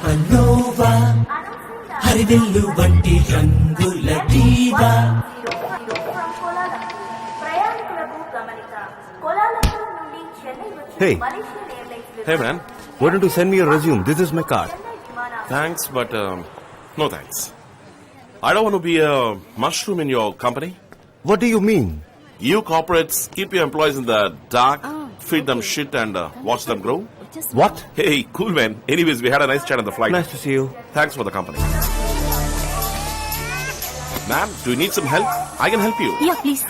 Supernova హరివిల్లు వంటి రంగుల దీవా. Hey. Hey man, why don't you send me your resume? This is my card. Thanks, but no thanks. I don't want to be a mushroom in your company. What do you mean? You corporates keep your employees in the dark, feed them shit and watch them grow. What? Hey, cool man. Anyways, we had a nice chat on the flight. Nice to see you. Thanks for the company. Ma'am, do you need some help? I can help you. Yeah, please.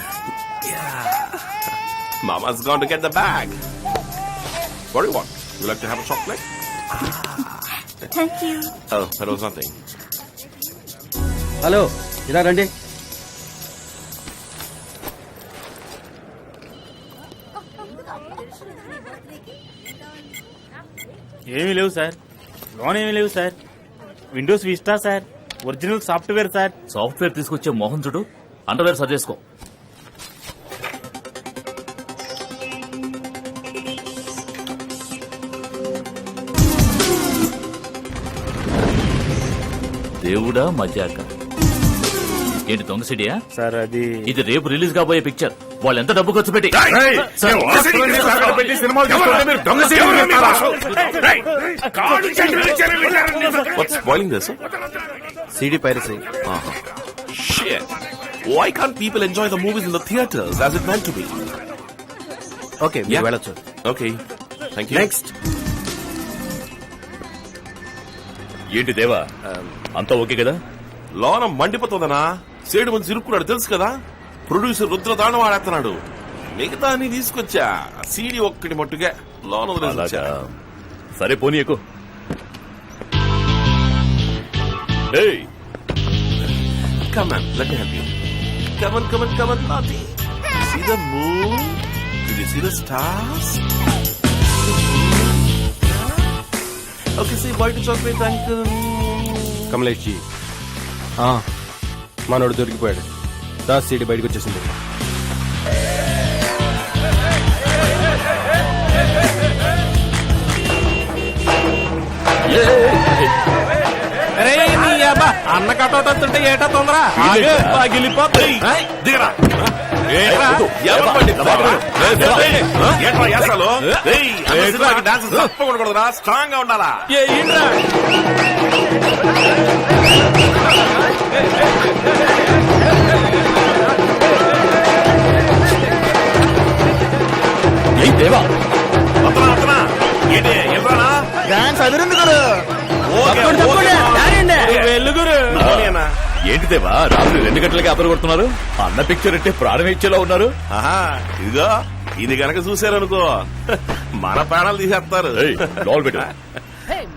Mama's gone to get the bag. What do you want? You like to have a chocolate? Thank you. Oh, that was nothing. Hello ఇలా రండి. ఏమీ లేవు sir, loan ఏమీ లేవు sir, Windows vista sir, original software sir. Software తీసుకొచ్చే మోహన్ చూడు, underwear search చేసుకో. దేవుడా మజాక. ఏంటి దొంగ సిడియా సార్ అది ఇది రేపు రిలీజ్ కాబోయే పిక్చర్. వాళ్ళు ఎంత డబ్బు ఖర్చు పెట్టి What's spoiling this? CD piracy. Shit. Why can't people enjoy the movies in the theaters as it meant to be? Okay, Yeah. వెళ్ళొచ్చు. Okay. Thank you. Next. ఏంటి దేవా అంతా ఓకే కదా? లోన మండిపోతుందనా? సేడు మంది ఇరుక్కున్నాడు తెలుసు కదా. ప్రొడ్యూసర్ రుద్రదానం ఆడేస్తున్నాడు. మిగతా అన్ని తీసుకొచ్చా. సీడీ ఒక్కటి మట్టుగా లోన వదిలేసొచ్చా. సరే పోనీ ఎక్కువ. Come on, let me help you. Come on, Naughty. See the moon? Did you see the stars? Okay, say white chocolate, uncle. Kamlesh ji, మనోడు దొరికిపోయాడు. దాస్ సీడీ బయటకు వచ్చేసింది. అన్న కటౌట్ వస్తుంటే ఏటా తొందర పగిలిపోతాయి. దిగరా. ఎవరు పండిస్తారా? ఏంట్రా యాసలు? డాన్స్ తప్పకూడదురా, స్ట్రాంగ్ గా ఉండాలా? దేవా అతనా ఏంటి ఎల్రానా? డాన్స్ అదిరింది గురు. ఏంటి దేవా రాత్రి 2 గంటలకి అదరు కొడుతున్నారు? అన్న పిక్చర్ అంటే ప్రాణం ఇచ్చేలా ఉన్నారు. ఇదిగో ఇది గనక చూసారనుకో మన ప్రాణాలు తీసేస్తారు. లోన్ పెట్టు.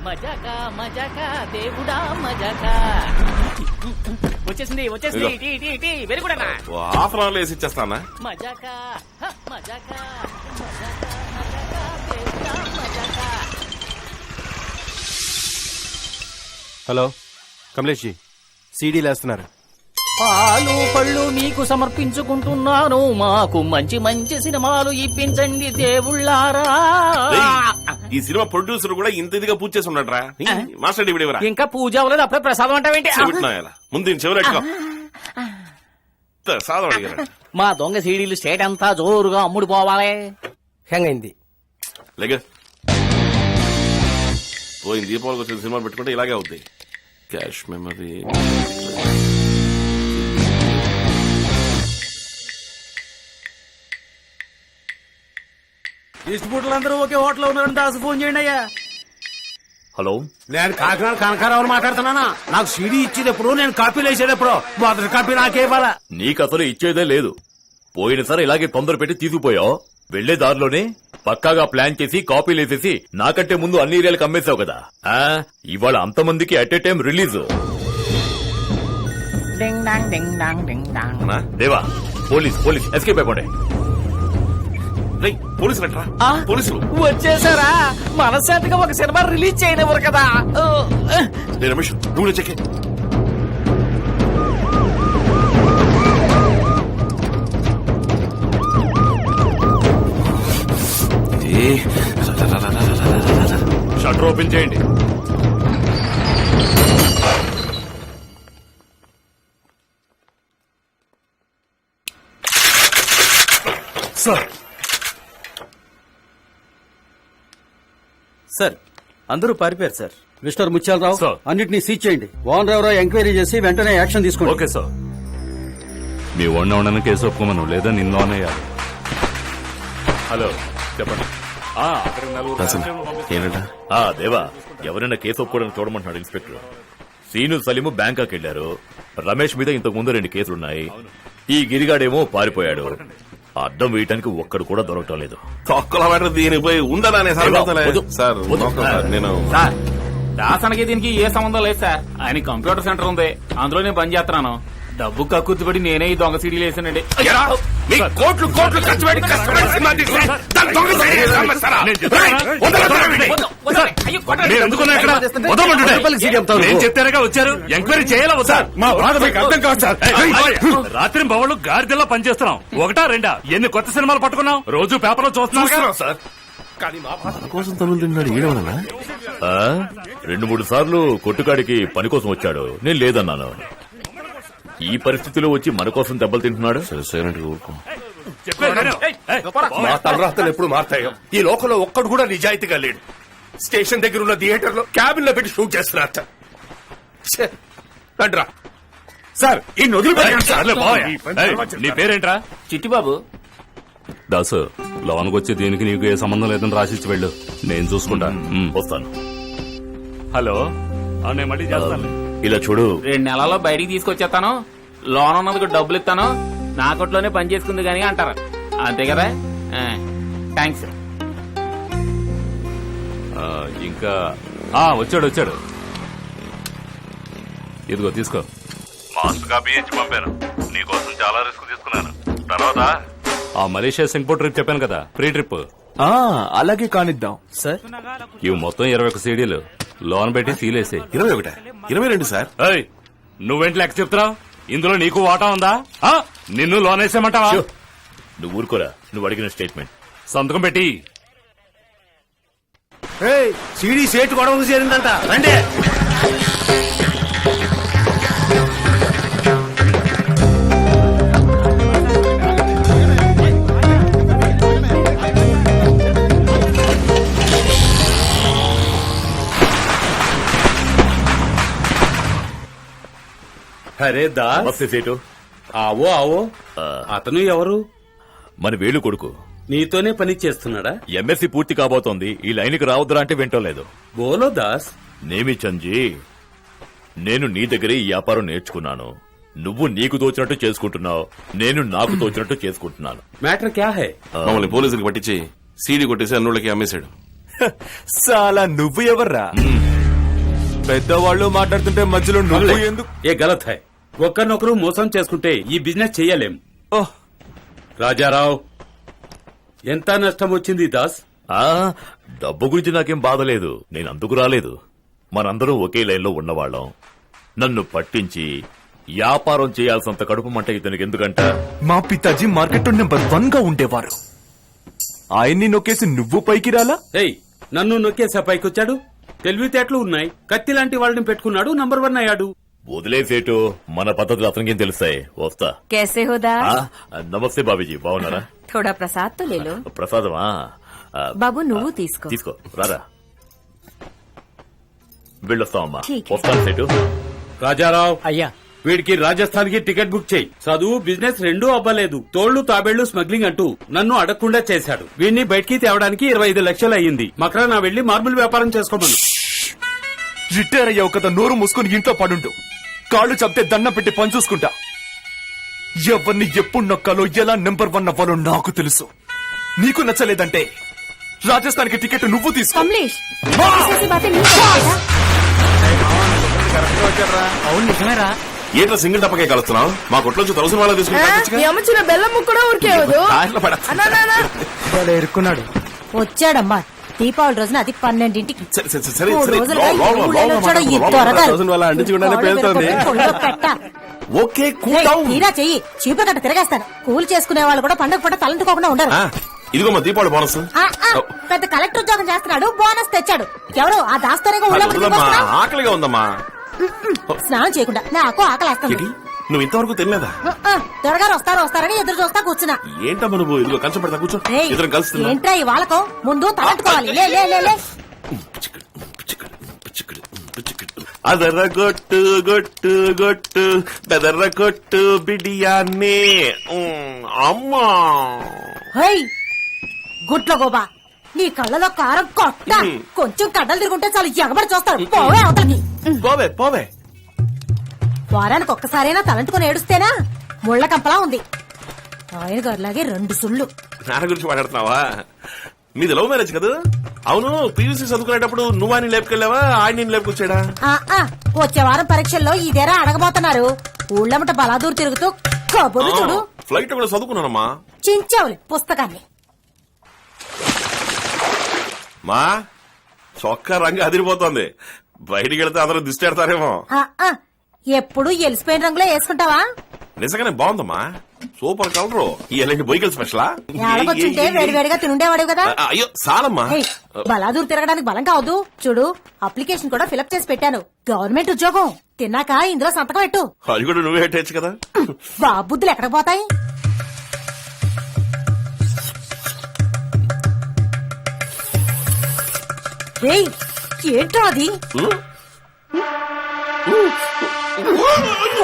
మజాకా మజాకా దేవుడా మజాకా. వచ్చేసింది వెరీ గుడ్ అన్న. హాఫ్ అన్ అవర్ వేసి ఇచ్చేస్తానా? మజాకా మజాకా మజాకా మజాకా దేవుడా మజాకా. హలో కమలేష్ జీ, సీడీలు వేస్తున్నారు. పాలు పళ్ళు మీకు సమర్పించుకుంటున్నాను. మాకు మంచి మంచి సినిమాలు ఇప్పించండి దేవుళ్ళారా. ఈ సినిమా ప్రొడ్యూసర్ కూడా ఇంత ఇదిగా పూజ చేసి ఉన్నాడ్రా. మాస్టర్ డివిడి ఇవ్వరా. ఇంకా పూజ అవ్వలేదు, అప్పుడే ప్రసాదం అంటావేంటి? ముందు చెవులెట్టుకో. ప్రసాదం అడిగారు. మా దొంగ సీడీలు స్టేట్ అంతా జోరుగా అమ్ముడు పోవాలి. హ్యాంగ్ అయింది. లేక పోయింది. దీపావళికి వచ్చిన సినిమాలు పెట్టుకుంటే ఇలాగే అవుతాయి. Cache memory. డిస్ట్రిబ్యూటర్లు ఒకే హోటల్ ఉన్నారని దాసు ఫోన్ చేయండి అయ్యా. హలో, నేను కాకినాడ కనకారావు మాట్లాడుతున్నానా? నాకు సీడీ ఇచ్చేటప్పుడు, నేను కాపీలు వేసేటప్పుడు మొదటి కాపీ నాకే ఇవ్వాలా? నీకు అసలు ఇచ్చేదే లేదు. పోయినసారి ఇలాగే తొందర పెట్టి తీసుకుపోయావు. వెళ్లే దారిలోనే పక్కాగా ప్లాన్ చేసి కాపీలు వేసేసి నాకంటే ముందు అన్ని ఏరియాలకు అమ్మేశావు కదా. ఇవాళ అంతమందికి అట్ ఏ టైం రిలీజ్. దేవా పోలీస్ ఎస్కేప్ అయిపోండి. పోలీసులు అంటారా? పోలీసులు వచ్చేసారా? మనశాంతిగా ఒక సినిమా రిలీజ్ చేయనివ్వరు కదా. రమేష్ నువ్వు చెక్. షట్టర్ ఓపెన్ చేయండి. సార్ సార్ అందరూ పారిపోయారు సార్. Mister Muthyalarao sir. అన్నిటినీ సీజ్ చేయండి. ఓనర్ ఎవరో ఎంక్వైరీ చేసి వెంటనే యాక్షన్ తీసుకోండి. Okay sir. మీ వండ ఉండని కేసు ఒప్పుకోమను లేదా నిన్ను అనేయాలి. హలో చెప్పండి. ఏంటంట దేవా ఎవరైనా కేసు ఒప్పుకోవడానికి చూడమంటున్నాడు ఇన్స్పెక్టర్. సీను సలీము బ్యాంకాక్ వెళ్లారు. రమేష్ మీద ఇంతకు ముందు 2 కేసులున్నాయి. ఈ గిరిగాడేమో పారిపోయాడు. అడ్డం వేయటానికి ఒక్కడు కూడా దొరకటం లేదు. తొక్కల వాటర్ దీనిపోయి ఉండదానే సార్ వద్దు. సార్ వద్దు. నేను సార్ దాసనకి దీనికి ఏ సంబంధం లేదు సార్. ఆయన కంప్యూటర్ సెంటర్ ఉంది, అందులో నేను పని చేస్తున్నాను. డబ్బు కక్కుర్తిపడి నేనే ఈ దొంగ సీడీలు వేసానండి. మీ కోట్లు కోట్లు ఖర్చు పెట్టి కష్టపడి సినిమా తీస్తే దాన్ని దొంగ సీడీలు అమ్మేస్తారా? వచ్చారు ఎంక్వైరీ చేయాలా సార్? మా బాధ మీకు అర్థం కాదు సార్. రాత్రి బవళ్ళు గాడిదల్లా పనిచేస్తున్నాం. 1 2 ఎన్ని కొత్త సినిమాలు పట్టుకున్నాం? రోజు పేపర్ లో చూస్తున్నాం సార్. కోసం తనులు తిన్నాడు ఈడవనా? 2-3 సార్లు కొట్టుకాడికి పని కోసం వచ్చాడు. నేను లేదన్నాను. ఈ పరిస్థితిలో వచ్చి మన కోసం దెబ్బలు తింటున్నాడు. ఊరుకో. మా తలరాతలు ఎప్పుడు మారుతాయో. ఈ లోకంలో ఒక్కడు కూడా నిజాయితీగా లేడు. స్టేషన్ దగ్గర ఉన్న థియేటర్ లో క్యాబిన్ లో పెట్టి షూట్ చేస్తున్నారు. రండ్రా సార్. ఈ నదులు నీ పేరేంట్రా? చిట్టిబాబు. దాసు లోనికి వచ్చి దీనికి నీకు ఏ సంబంధం లేదని రాసిచ్చి వెళ్ళు. నేను చూసుకుంటా. వస్తాను. హలో నేను మళ్ళీ చేస్తాను. ఇలా చూడు, 2 నెలల్లో బయటికి తీసుకొచ్చేస్తాను. లోన్ ఉన్నందుకు డబ్బులు ఇస్తాను. నా కొట్లోనే పని చేసుకుంది కానీ అంటారు. అంతే కదా. థ్యాంక్స్. ఇంకా వచ్చాడు. ఇదిగో తీసుకో. మాస్టర్ కాపీ ఇచ్చి పంపాను. నీకోసం చాలా రిస్క్ తీసుకున్నాను. తర్వాత ఆ మలేషియా సింగపూర్ ట్రిప్ చెప్పాను కదా, ఫ్రీ ట్రిప్. అలాగే కానిద్దాం సార్. ఇవి మొత్తం 21 సీడీలు. లోన్ పెట్టి సీలేసే. 21 22 సార్. నువ్వేంటి లెక్క చెప్తున్నావు? ఇందులో నీకు వాటా ఉందా? నిన్ను లోన్ వేసేమంటావా? నువ్వు ఊరుకోరా. నువ్వు అడిగిన స్టేట్మెంట్ సంతకం పెట్టి. సీడీ సేటు గొడవకు చేరిందంట. రండి. అరే దాస్, నమస్తే సేటు. ఆవో ఆవో. అతను ఎవరు? మన వేలు కొడుకు. నీతోనే పని చేస్తున్నాడా? ఎంఎస్సీ పూర్తి కాబోతోంది. ఈ లైన్కి రావద్దురా అంటే వింటోలేదు. బోలో దాస్. నేమి చంజీ, నేను నీ దగ్గరే ఈ వ్యాపారం నేర్చుకున్నాను. నువ్వు నీకు తోచినట్టు చేసుకుంటున్నావు, నేను నాకు తోచినట్టు చేసుకుంటున్నాను. మ్యాటర్ క్యా హై? మమ్మల్ని పోలీసులకు పట్టించి సీడీ కొట్టేసి అన్నులకి అమ్మేశాడు. సాలా నువ్వు ఎవర్రా? పెద్దవాళ్ళు మాట్లాడుతుంటే మధ్యలో నువ్వు ఎందుకు? ఏ గలత్ హై. ఒక్కరినొకరు మోసం చేసుకుంటే ఈ బిజినెస్ చెయ్యలేం. రాజారావు, ఎంత నష్టం వచ్చింది దాస్? డబ్బు గురించి నాకేం బాధ లేదు. నేను అందుకు రాలేదు. మనందరం ఒకే లైన్లో ఉన్నవాళ్ళం. నన్ను పట్టించి వ్యాపారం చేయాల్సినంత కడుపు మంట ఇతనికి ఎందుకంట? మా పితాజీ మార్కెట్ నెంబర్ 1 గా ఉండేవారు. ఆయన్ని నొక్కేసి నువ్వు పైకి రాలా? ఏయ్, నన్ను నొక్కేసా పైకొచ్చాడు? తెలివితేటలు ఉన్నాయి. కత్తి లాంటి వాళ్ళని పెట్టుకున్నాడు, నంబర్ 1 అయ్యాడు. వదిలేసేటు, మన పద్ధతులు అతనికేం తెలుస్తాయి. వస్తా. कैसे हो दास? నమస్తే బాబీజీ, బాగున్నారా? थोड़ा प्रसाद तो ले लो. ప్రసాదమా? బాబు నువ్వు తీసుకో. తీసుకో, రారా. వెళ్ళొస్తామమ్మా. ठीक है. వస్తాను సేటు. రాజారావు, అయ్యా. వీడికి రాజస్థాన్ కి టికెట్ బుక్ చేయి. చదువు బిజినెస్ రెండూ అవ్వలేదు. తోళ్లు తాబేళ్లు స్మగ్లింగ్ అంటూ నన్ను అడగకుండా చేశాడు. వీడిని బయటికి తేవడానికి 25 లక్షలు అయ్యింది. మకరానా వెళ్లి మార్బుల్ వ్యాపారం చేసుకోమను. రిటైర్ అయ్యావు కదా, నోరు మూసుకుని ఇంట్లో పడుండు. కాళ్ళు చంపితే దండ పెట్టి పని చూసుకుంటా. ఎవరిని ఎప్పుడు నొక్కాలో, ఎలా నెంబర్ 1 అవ్వాలో నాకు తెలుసు. నీకు నచ్చలేదంటే రాజస్థాన్ కి టికెట్ నువ్వు తీసుకో. कमलेश, ऐसी बातें नहीं करता. అవును నిజమేరా. ఏంటో సింగిల్ టప్పకే కలుస్తున్నావు? మా కొట్లోంచి 1000 వాళ్ళ తీసుకుంటా. అమ్మచిన బెల్లం ముక్కడా ఉరికేవదు. ఇరుక్కున్నాడు. వచ్చాడమ్మా దీపావళి రోజున అది 12ంటికి. సరే సరే సరే 3 సరే రోజులుగా వచ్చాడు ఈ త్వరగాలు. 1000 వాళ్ళ అంటించుకుండానే పేలుతోంది. పెట్ట ఓకే కూల్ డౌన్. తీరా చెయ్యి, చీపురు కట్ట తిరగేస్తాను. కూల్ చేసుకునే వాళ్ళు కూడా పండగ పూట తలంటుకోకుండా ఉండరు. ఇదిగో మా దీపావళి బోనస్. పెద్ద కలెక్టర్ ఉద్యోగం చేస్తున్నాడు, బోనస్ తెచ్చాడు. ఎవరు ఆ దాస్తానే ఆకలిగా ఉందమ్మా. స్నానం చేయకుండా నాకు ఆకలేస్తుంది. నువ్వు ఇంతవరకు తినలేదా త్వరగారు వస్తారని ఎదురు చూస్తా కూర్చున్నా. ఏంటమ్మా నువ్వు ఇదిగో కంచం పెడతా కూర్చో. రేయ్, ఇద్దరం కలిసి తిందాం. ఏంట్రా ఈ వాళ్ళకం? ముందు తలంటుకోవాలి. లే లే లే లే. అదర్ర గొట్టు గొట్టు గొట్టు బెదర్ర కొట్టు బిడియాన్ని అమ్మా. హై గుట్ల గోబా, నీ కళ్ళలో కారం కొట్ట. కొంచెం కడ్డలు తిరుగుంటే చాలు ఎగబడి చూస్తారు. పోవే అవతలకి. పోవే పోవే. వారానికి ఒక్కసారైనా తలంటుకుని ఏడుస్తేనా ముళ్ళ కంపలా ఉంది. ఆయన గారిలాగే 2 సుళ్ళు. నా గురించి మాట్లాడుతున్నావా? మీది లవ్ మ్యారేజ్ కదా? అవును, పీయూసీ చదువుకునేటప్పుడు నువ్వు ఆయన లేపుకెళ్ళావా, ఆయన నేను లేపుకొచ్చాడా? వచ్చే వారం పరీక్షల్లో ఇదేరా అడగబోతున్నారు. ఊళ్ళమ్మట బలాదూరు తిరుగుతూ కబుర్లు చూడు. ఫ్లైట్ కూడా చదువుకున్నానమ్మా. చించావులే పుస్తకాన్ని. మా చొక్కా రంగు అదిరిపోతుంది. బయటికి వెళ్తే అందరూ దిష్టి పెడతారేమో. ఎప్పుడు ఎలిసిపోయిన రంగులో వేసుకుంటావా? నిజంగానే బాగుందమ్మా, సూపర్ కలరు. ఇలాంటి బొయ్యకల్ స్పెషలా? ఏడకొచ్చుంటే వేడివేడిగా తినుండేవాడు కదా. అయ్యో చాలమ్మా. బలాదూరు తిరగడానికి బలం కావద్దు. చూడు, అప్లికేషన్ కూడా ఫిలప్ చేసి పెట్టాను. గవర్నమెంట్ ఉద్యోగం. తిన్నాక ఇందులో సంతకం పెట్టు. అది కూడా నువ్వే పెట్టచ్చు కదా. బాబుద్దులు ఎక్కడ పోతాయి? ఏయ్, ఏంటో అది?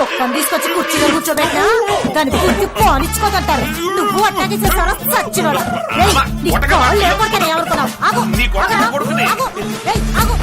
ఒక్కని తీసుకొచ్చి కుర్చీలో కూర్చోబెట్టా దాని కుర్చీ పోనిచ్చుకోదంటారు. నువ్వు అట్లాగే చేస్తారా? సచ్చినోడా. ఏయ్, నీ కాళ్ళు లేకపోతే ఎవరుకున్నావు? ఆగు, ఆగు, ఆగు. ఏయ్, ఆగు.